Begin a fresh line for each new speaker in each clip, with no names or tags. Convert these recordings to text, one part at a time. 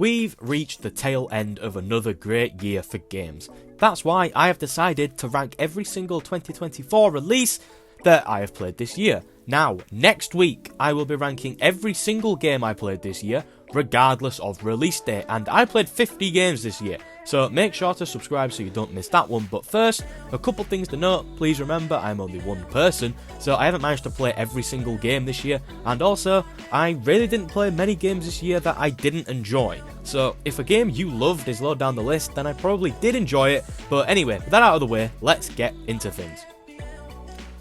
we've reached the tail end of another great year for games. That's why I have decided to rank every single 2024 release that I have played this year. Now, next week, I will be ranking every single game I played this year, regardless of release date, and I played 50 games this year, so make sure to subscribe so you don't miss that one. But first, a couple things to note. Please remember, I'm only one person, so I haven't managed to play every single game this year, and also, I really didn't play many games this year that I didn't enjoy. So, if a game you loved is low down the list, then I probably did enjoy it. But anyway, with that out of the way, let's get into things.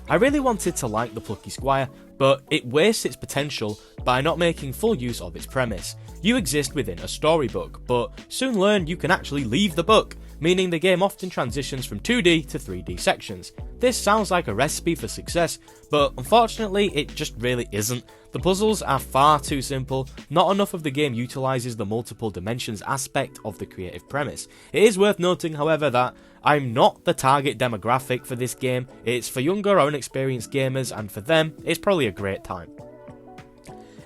I really wanted to like the Plucky Squire, but it wastes its potential by not making full use of its premise. You exist within a storybook, but soon learn you can actually leave the book, meaning the game often transitions from 2D to 3D sections. This sounds like a recipe for success, but unfortunately it just really isn't. The puzzles are far too simple, not enough of the game utilises the multiple dimensions aspect of the creative premise. It is worth noting, however, that I'm not the target demographic for this game. It's for younger or inexperienced gamers, and for them, it's probably a great time.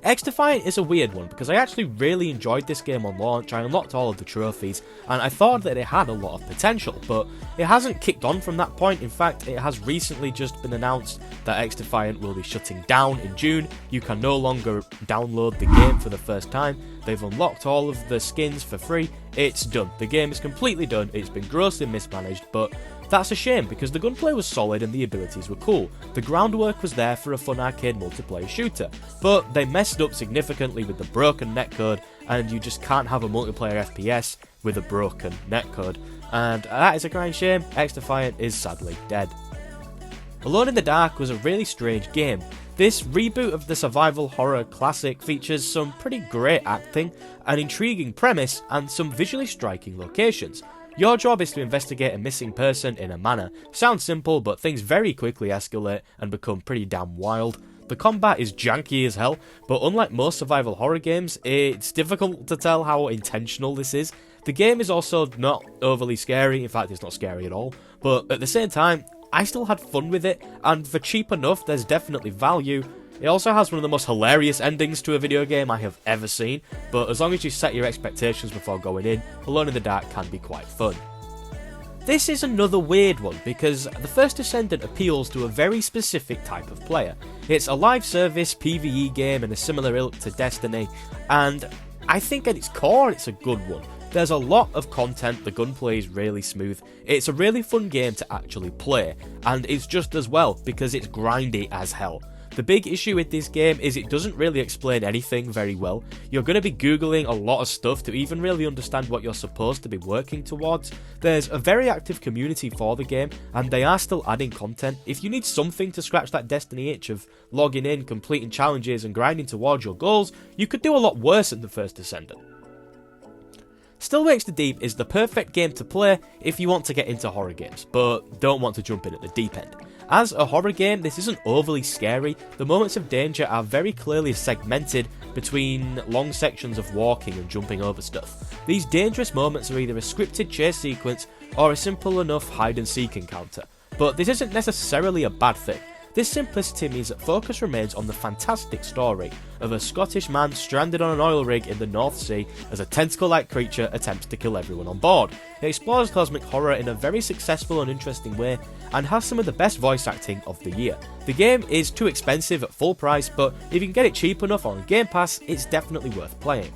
XDefiant is a weird one because I actually really enjoyed this game on launch. I unlocked all of the trophies and I thought that it had a lot of potential, but it hasn't kicked on from that point. In fact, it has recently just been announced that XDefiant will be shutting down in June. You can no longer download the game for the first time. They've unlocked all of the skins for free. It's done. The game is completely done. It's been grossly mismanaged, but that's a shame because the gunplay was solid and the abilities were cool. The groundwork was there for a fun arcade multiplayer shooter, but they messed up significantly with the broken netcode, and you just can't have a multiplayer FPS with a broken netcode, and that is a crying shame. XDefiant is sadly dead. Alone in the Dark was a really strange game. This reboot of the survival horror classic features some pretty great acting, an intriguing premise, and some visually striking locations. Your job is to investigate a missing person in a manor. Sounds simple, but things very quickly escalate and become pretty damn wild. The combat is janky as hell, but unlike most survival horror games, it's difficult to tell how intentional this is. The game is also not overly scary, in fact it's not scary at all, but at the same time, I still had fun with it, and for cheap enough, there's definitely value. It also has one of the most hilarious endings to a video game I have ever seen, but as long as you set your expectations before going in, Alone in the Dark can be quite fun. This is another weird one because the First Descendant appeals to a very specific type of player. It's a live service PvE game in a similar ilk to Destiny, and I think at its core it's a good one. There's a lot of content, the gunplay is really smooth, it's a really fun game to actually play, and it's just as well because it's grindy as hell. The big issue with this game is it doesn't really explain anything very well. You're going to be googling a lot of stuff to even really understand what you're supposed to be working towards. There's a very active community for the game, and they are still adding content. If you need something to scratch that Destiny itch of logging in, completing challenges and grinding towards your goals, you could do a lot worse than the First Descendant. Still Wakes the Deep is the perfect game to play if you want to get into horror games, but don't want to jump in at the deep end. As a horror game, this isn't overly scary. The moments of danger are very clearly segmented between long sections of walking and jumping over stuff. These dangerous moments are either a scripted chase sequence or a simple enough hide and seek encounter, but this isn't necessarily a bad thing. This simplicity means that focus remains on the fantastic story of a Scottish man stranded on an oil rig in the North Sea as a tentacle-like creature attempts to kill everyone on board. It explores cosmic horror in a very successful and interesting way, and has some of the best voice acting of the year. The game is too expensive at full price, but if you can get it cheap enough on Game Pass, it's definitely worth playing.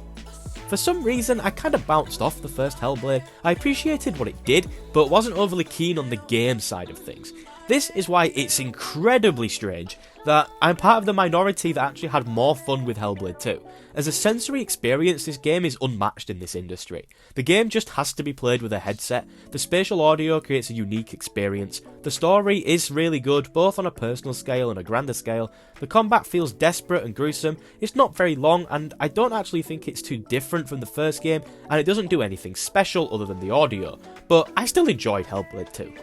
For some reason, I kind of bounced off the first Hellblade. I appreciated what it did, but wasn't overly keen on the game side of things. This is why it's incredibly strange that I'm part of the minority that actually had more fun with Hellblade 2. As a sensory experience, this game is unmatched in this industry. The game just has to be played with a headset. The spatial audio creates a unique experience. The story is really good, both on a personal scale and a grander scale. The combat feels desperate and gruesome. It's not very long, and I don't actually think it's too different from the first game, and it doesn't do anything special other than the audio. But I still enjoyed Hellblade 2.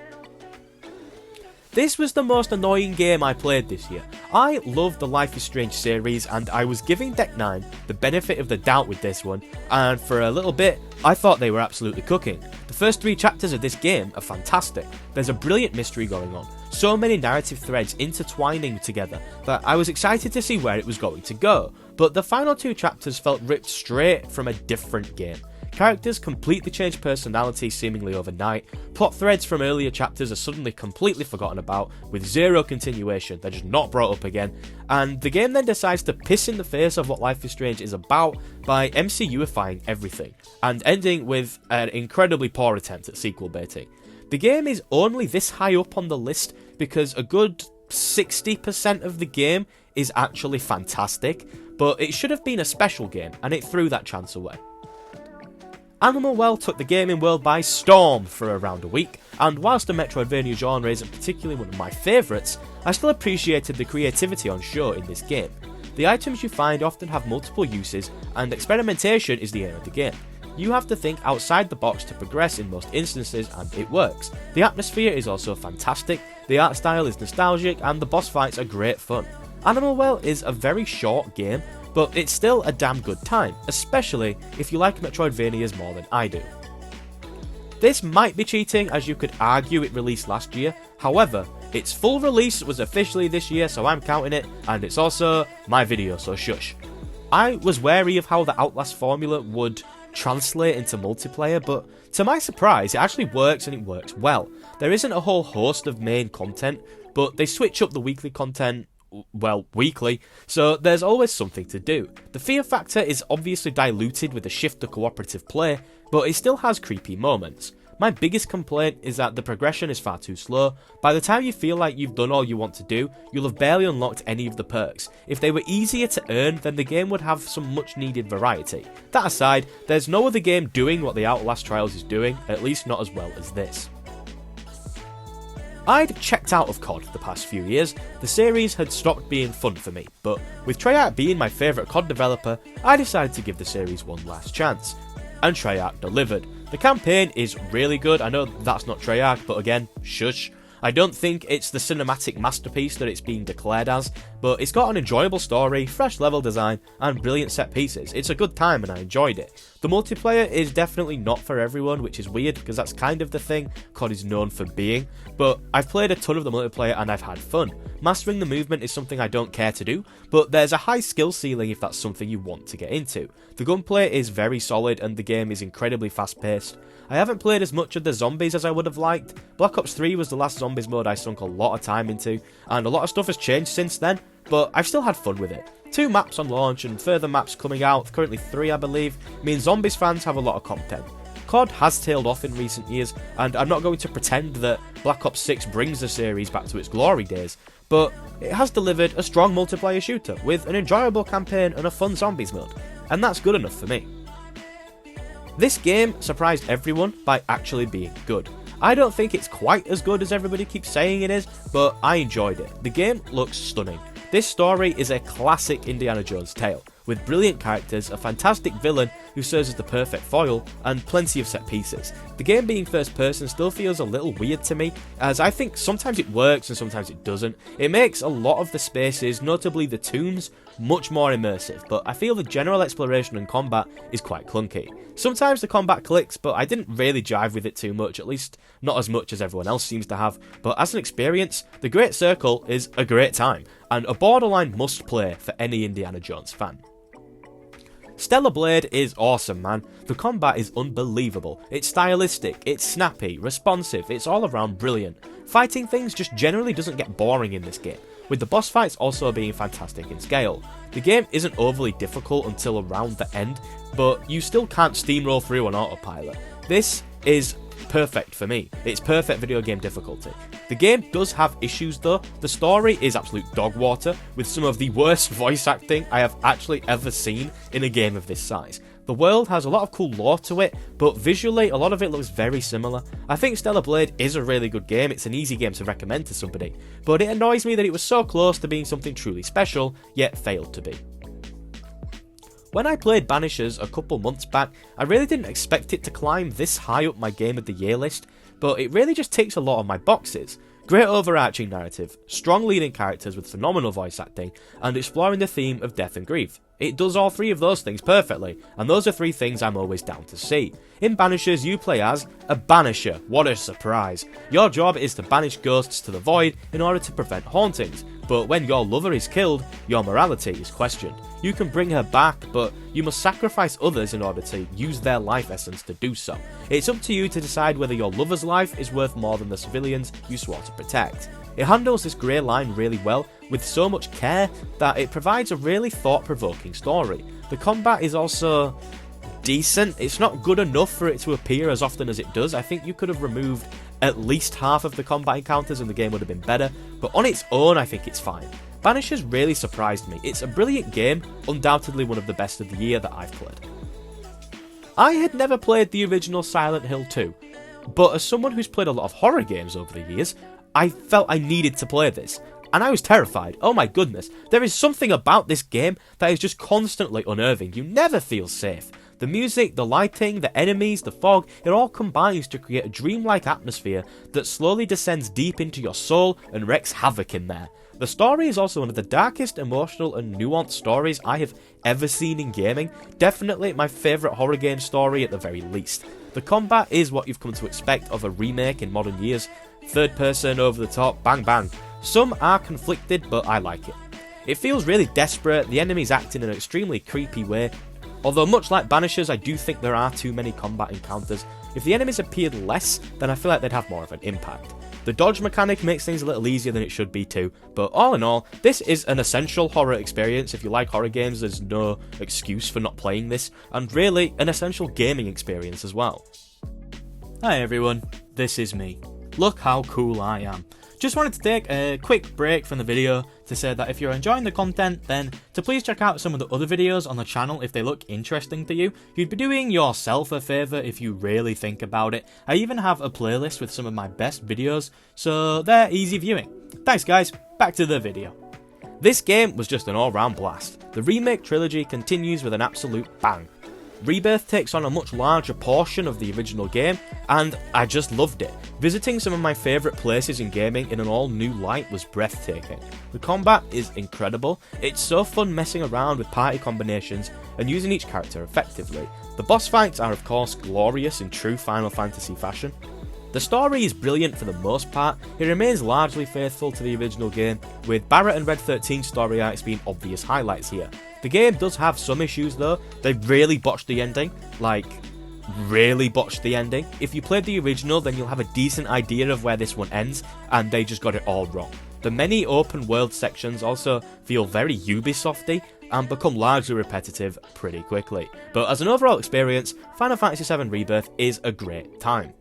This was the most annoying game I played this year. I love the Life is Strange series, and I was giving Deck 9 the benefit of the doubt with this one, and for a little bit, I thought they were absolutely cooking. The first 3 chapters of this game are fantastic. There's a brilliant mystery going on, so many narrative threads intertwining together that I was excited to see where it was going to go, but the final 2 chapters felt ripped straight from a different game. Characters completely change personality seemingly overnight, plot threads from earlier chapters are suddenly completely forgotten about, with zero continuation, they're just not brought up again, and the game then decides to piss in the face of what Life is Strange is about by MCUifying everything, and ending with an incredibly poor attempt at sequel baiting. The game is only this high up on the list because a good 60% of the game is actually fantastic, but it should have been a special game, and it threw that chance away. Animal Well took the gaming world by storm for around a week, and whilst the Metroidvania genre isn't particularly one of my favourites, I still appreciated the creativity on show in this game. The items you find often have multiple uses, and experimentation is the aim of the game. You have to think outside the box to progress in most instances, and it works. The atmosphere is also fantastic, the art style is nostalgic, and the boss fights are great fun. Animal Well is a very short game, but it's still a damn good time, especially if you like Metroidvanias more than I do. This might be cheating, as you could argue it released last year, however, its full release was officially this year, so I'm counting it, and it's also my video, so shush. I was wary of how the Outlast formula would translate into multiplayer, but to my surprise, it actually works, and it works well. There isn't a whole host of main content, but they switch up the weekly content, well, weekly, so there's always something to do. The fear factor is obviously diluted with a shift to cooperative play, but it still has creepy moments. My biggest complaint is that the progression is far too slow. By the time you feel like you've done all you want to do, you'll have barely unlocked any of the perks. If they were easier to earn, then the game would have some much needed variety. That aside, there's no other game doing what the Outlast Trials is doing, at least not as well as this. I'd checked out of COD the past few years, the series had stopped being fun for me, but with Treyarch being my favourite COD developer, I decided to give the series one last chance. And Treyarch delivered. The campaign is really good, I know that's not Treyarch, but again, shush. I don't think it's the cinematic masterpiece that it's being declared as, but it's got an enjoyable story, fresh level design, and brilliant set pieces. It's a good time and I enjoyed it. The multiplayer is definitely not for everyone, which is weird because that's kind of the thing COD is known for being, but I've played a ton of the multiplayer and I've had fun. Mastering the movement is something I don't care to do, but there's a high skill ceiling if that's something you want to get into. The gunplay is very solid and the game is incredibly fast paced. I haven't played as much of the zombies as I would have liked. Black Ops 3 was the last zombies mode I sunk a lot of time into, and a lot of stuff has changed since then, but I've still had fun with it. 2 maps on launch and further maps coming out, currently 3 I believe, mean zombies fans have a lot of content. COD has tailed off in recent years, and I'm not going to pretend that Black Ops 6 brings the series back to its glory days, but it has delivered a strong multiplayer shooter with an enjoyable campaign and a fun zombies mode, and that's good enough for me. This game surprised everyone by actually being good. I don't think it's quite as good as everybody keeps saying it is, but I enjoyed it. The game looks stunning. This story is a classic Indiana Jones tale, with brilliant characters, a fantastic villain who serves as the perfect foil, and plenty of set pieces. The game being first person still feels a little weird to me, as I think sometimes it works and sometimes it doesn't. It makes a lot of the spaces, notably the tombs, much more immersive, but I feel the general exploration and combat is quite clunky. Sometimes the combat clicks, but I didn't really jive with it too much, at least not as much as everyone else seems to have, but as an experience, the Great Circle is a great time, and a borderline must play for any Indiana Jones fan. Stellar Blade is awesome, man. The combat is unbelievable. It's stylistic, it's snappy, responsive, it's all around brilliant. Fighting things just generally doesn't get boring in this game, with the boss fights also being fantastic in scale. The game isn't overly difficult until around the end, but you still can't steamroll through on autopilot. This is perfect for me. It's perfect video game difficulty. The game does have issues though. The story is absolute dog water, with some of the worst voice acting I have actually ever seen in a game of this size. The world has a lot of cool lore to it, but visually a lot of it looks very similar. I think Stellar Blade is a really good game, it's an easy game to recommend to somebody, but it annoys me that it was so close to being something truly special, yet failed to be. When I played Banishers a couple months back, I really didn't expect it to climb this high up my Game of the Year list, but it really just ticks a lot of my boxes. Great overarching narrative, strong leading characters with phenomenal voice acting, and exploring the theme of death and grief. It does all three of those things perfectly, and those are three things I'm always down to see. In Banishers, you play as a Banisher. What a surprise. Your job is to banish ghosts to the void in order to prevent hauntings, but when your lover is killed, your morality is questioned. You can bring her back, but you must sacrifice others in order to use their life essence to do so. It's up to you to decide whether your lover's life is worth more than the civilians you swore to protect. It handles this grey line really well, with so much care that it provides a really thought-provoking story. The combat is also decent. It's not good enough for it to appear as often as it does. I think you could have removed at least half of the combat encounters and the game would have been better, but on its own I think it's fine. Banishers really surprised me. It's a brilliant game, undoubtedly one of the best of the year that I've played. I had never played the original Silent Hill 2, but as someone who's played a lot of horror games over the years, I felt I needed to play this, and I was terrified. Oh my goodness, there is something about this game that is just constantly unnerving. You never feel safe. The music, the lighting, the enemies, the fog, it all combines to create a dreamlike atmosphere that slowly descends deep into your soul and wreaks havoc in there. The story is also one of the darkest, emotional and nuanced stories I have ever seen in gaming. Definitely my favourite horror game story at the very least. The combat is what you've come to expect of a remake in modern years. Third person, over the top, bang bang. Some are conflicted, but I like it. It feels really desperate, the enemies act in an extremely creepy way. Although much like Banishers, I do think there are too many combat encounters. If the enemies appeared less, then I feel like they'd have more of an impact. The dodge mechanic makes things a little easier than it should be too, but all in all, this is an essential horror experience. If you like horror games, there's no excuse for not playing this, and really, an essential gaming experience as well. Hi everyone, this is me. Look how cool I am. Just wanted to take a quick break from the video to say that if you're enjoying the content, then to please check out some of the other videos on the channel if they look interesting to you. You'd be doing yourself a favour if you really think about it. I even have a playlist with some of my best videos, so they're easy viewing. Thanks guys, back to the video. This game was just an all-round blast. The remake trilogy continues with an absolute bang. Rebirth takes on a much larger portion of the original game, and I just loved it. Visiting some of my favourite places in gaming in an all-new light was breathtaking. The combat is incredible. It's so fun messing around with party combinations and using each character effectively. The boss fights are of course glorious in true Final Fantasy fashion. The story is brilliant for the most part. It remains largely faithful to the original game, with Barrett and Red 13 story arcs being obvious highlights here. The game does have some issues though. They really botched the ending, really botched the ending. If you played the original, then you'll have a decent idea of where this one ends, and they just got it all wrong. The many open world sections also feel very Ubisofty and become largely repetitive pretty quickly. But as an overall experience, Final Fantasy VII Rebirth is a great time.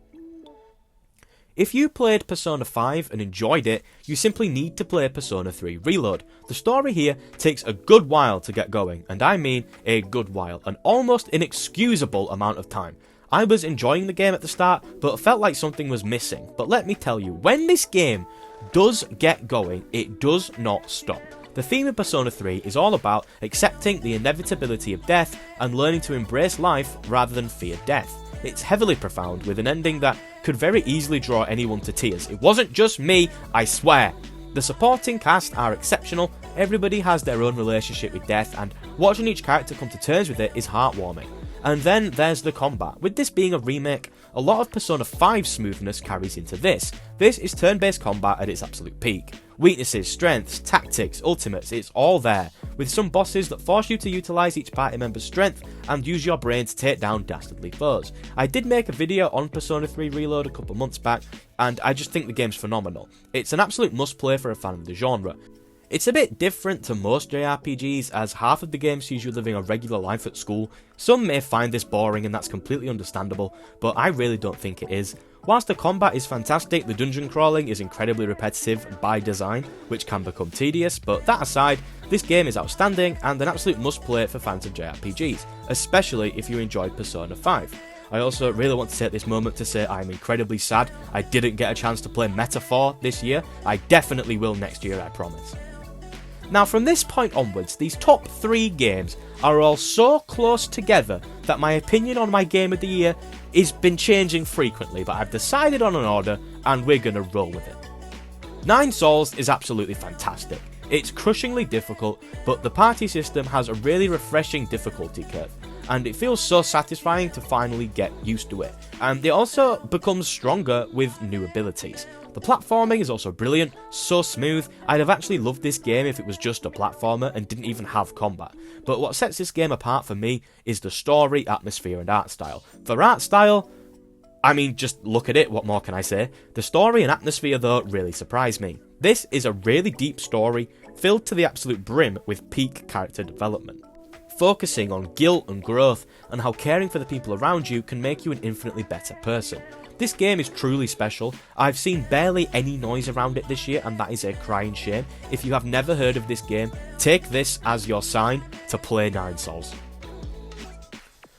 If you played Persona 5 and enjoyed it, you simply need to play Persona 3 Reload. The story here takes a good while to get going, and I mean a good while, an almost inexcusable amount of time. I was enjoying the game at the start, but felt like something was missing. But let me tell you, when this game does get going, it does not stop. The theme of Persona 3 is all about accepting the inevitability of death and learning to embrace life rather than fear death. It's heavily profound, with an ending that could very easily draw anyone to tears. It wasn't just me, I swear. The supporting cast are exceptional, everybody has their own relationship with death, and watching each character come to terms with it is heartwarming. And then there's the combat. With this being a remake, a lot of Persona 5 smoothness carries into this. This is turn-based combat at its absolute peak. Weaknesses, strengths, tactics, ultimates, it's all there, with some bosses that force you to utilise each party member's strength and use your brain to take down dastardly foes. I did make a video on Persona 3 Reload a couple months back, and I just think the game's phenomenal. It's an absolute must-play for a fan of the genre. It's a bit different to most JRPGs, as half of the game sees you living a regular life at school. Some may find this boring, and that's completely understandable, but I really don't think it is. Whilst the combat is fantastic, the dungeon crawling is incredibly repetitive by design, which can become tedious, but that aside, this game is outstanding and an absolute must-play for fans of JRPGs, especially if you enjoyed Persona 5. I also really want to take this moment to say I'm incredibly sad I didn't get a chance to play Metaphor this year. I definitely will next year, I promise. Now from this point onwards, these top 3 games are all so close together that my opinion on my game of the year has been changing frequently, but I've decided on an order and we're gonna roll with it. Nine Souls is absolutely fantastic. It's crushingly difficult, but the party system has a really refreshing difficulty curve, and it feels so satisfying to finally get used to it. And it also becomes stronger with new abilities. The platforming is also brilliant, so smooth. I'd have actually loved this game if it was just a platformer and didn't even have combat. But what sets this game apart for me is the story, atmosphere and art style. For art style, I mean, just look at it, what more can I say? The story and atmosphere though really surprised me. This is a really deep story, filled to the absolute brim with peak character development, focusing on guilt and growth and how caring for the people around you can make you an infinitely better person. This game is truly special. I've seen barely any noise around it this year, and that is a crying shame. If you have never heard of this game, take this as your sign to play Nine Sols.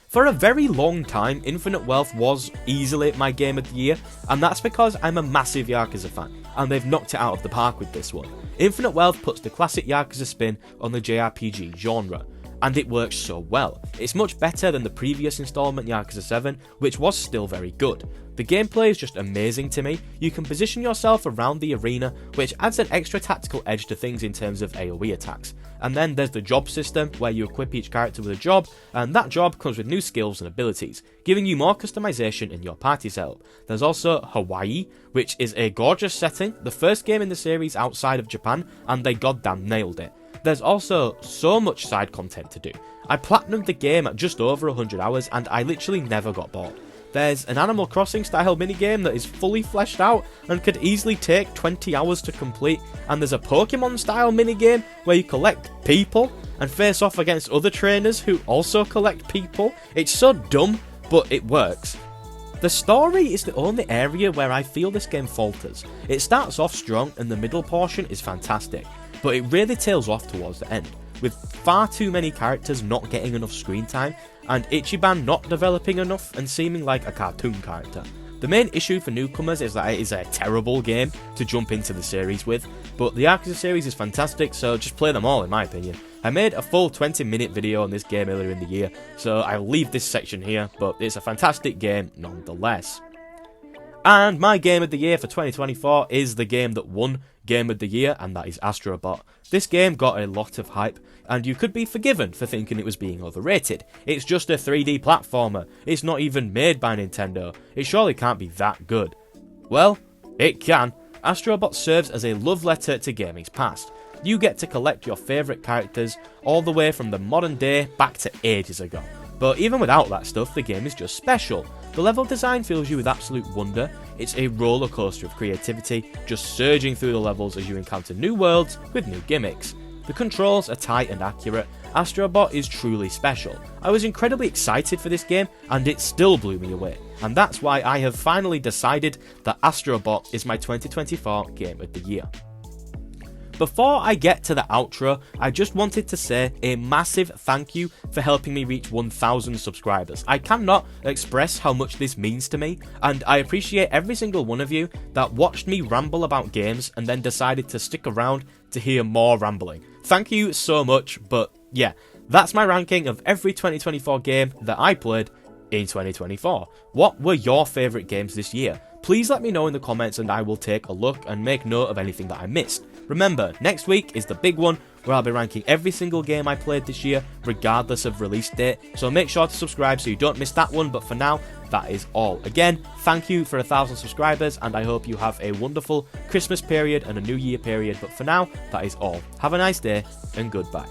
For a very long time, Infinite Wealth was easily my game of the year, and that's because I'm a massive Yakuza fan, and they've knocked it out of the park with this one. Infinite Wealth puts the classic Yakuza spin on the JRPG genre, and it works so well. It's much better than the previous installment Yakuza 7, which was still very good. The gameplay is just amazing to me. You can position yourself around the arena, which adds an extra tactical edge to things in terms of AoE attacks. And then there's the job system, where you equip each character with a job, and that job comes with new skills and abilities, giving you more customization in your party setup. There's also Hawaii, which is a gorgeous setting, the first game in the series outside of Japan, and they goddamn nailed it. There's also so much side content to do. I platinumed the game at just over 100 hours and I literally never got bored. There's an Animal Crossing style minigame that is fully fleshed out and could easily take 20 hours to complete, and there's a Pokemon style minigame where you collect people and face off against other trainers who also collect people. It's so dumb, but it works. The story is the only area where I feel this game falters. It starts off strong and the middle portion is fantastic, but it really tails off towards the end, with far too many characters not getting enough screen time, and Ichiban not developing enough and seeming like a cartoon character. The main issue for newcomers is that it is a terrible game to jump into the series with, but the Yakuza series is fantastic, so just play them all in my opinion. I made a full 20-minute video on this game earlier in the year, so I'll leave this section here, but it's a fantastic game nonetheless. And my game of the year for 2024 is the game that won Game of the Year, and that is Astro Bot. This game got a lot of hype, and you could be forgiven for thinking it was being overrated. It's just a 3D platformer. It's not even made by Nintendo. It surely can't be that good. Well, it can. Astro Bot serves as a love letter to gaming's past. You get to collect your favourite characters all the way from the modern day back to ages ago. But even without that stuff, the game is just special. The level design fills you with absolute wonder. It's a roller coaster of creativity, just surging through the levels as you encounter new worlds with new gimmicks. The controls are tight and accurate. Astro Bot is truly special. I was incredibly excited for this game, and it still blew me away. And that's why I have finally decided that Astro Bot is my 2024 Game of the Year. Before I get to the outro, I just wanted to say a massive thank you for helping me reach 1,000 subscribers. I cannot express how much this means to me, and I appreciate every single one of you that watched me ramble about games and then decided to stick around to hear more rambling. Thank you so much, but yeah, that's my ranking of every 2024 game that I played in 2024. What were your favourite games this year? Please let me know in the comments and I will take a look and make note of anything that I missed. Remember, next week is the big one where I'll be ranking every single game I played this year, regardless of release date, so make sure to subscribe so you don't miss that one, but for now, that is all. Again, thank you for 1,000 subscribers, and I hope you have a wonderful Christmas period and a New Year period, but for now, that is all. Have a nice day, and goodbye.